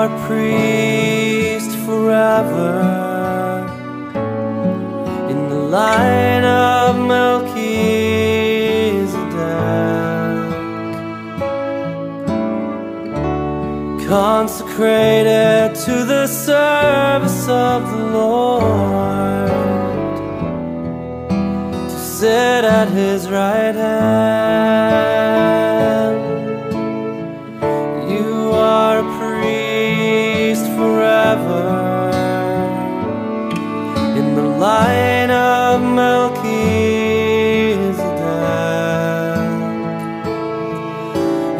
are priest forever in the line of Melchizedek, consecrated to the service of the Lord, to sit at His right hand. You are a priest forever in the line of Melchizedek,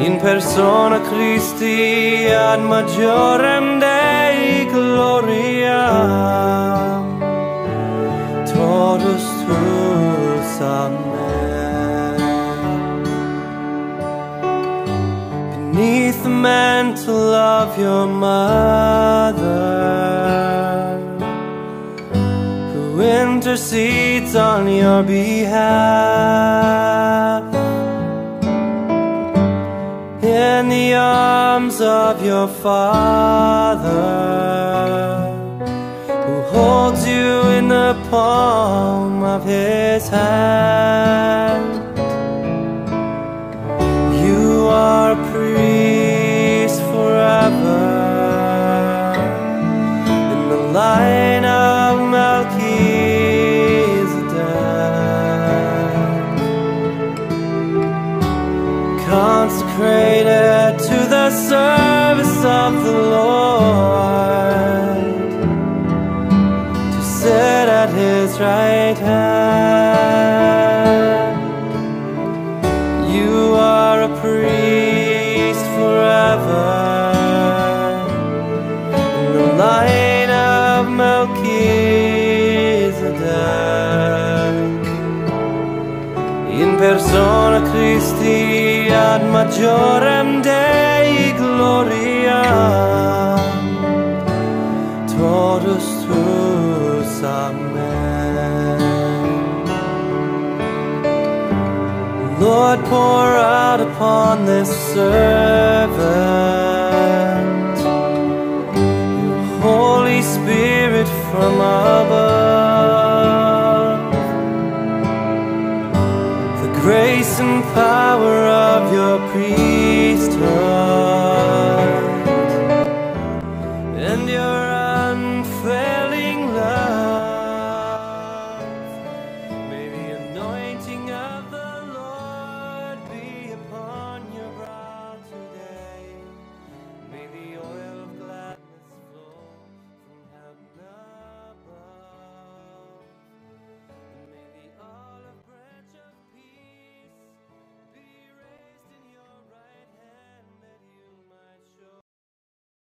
in persona Christi ad majorem Dei gloriam, totus tuus, amen. Beneath the mantle of your mother, who intercedes on your behalf, in the arms of your Father, who holds you in the palm of His hand. You are a priest forever in the line of Melchizedek, consecrated to the service of the Lord, to sit at His right hand. You are a priest forever in the line of Melchizedek, in persona Christi ad majorem Dei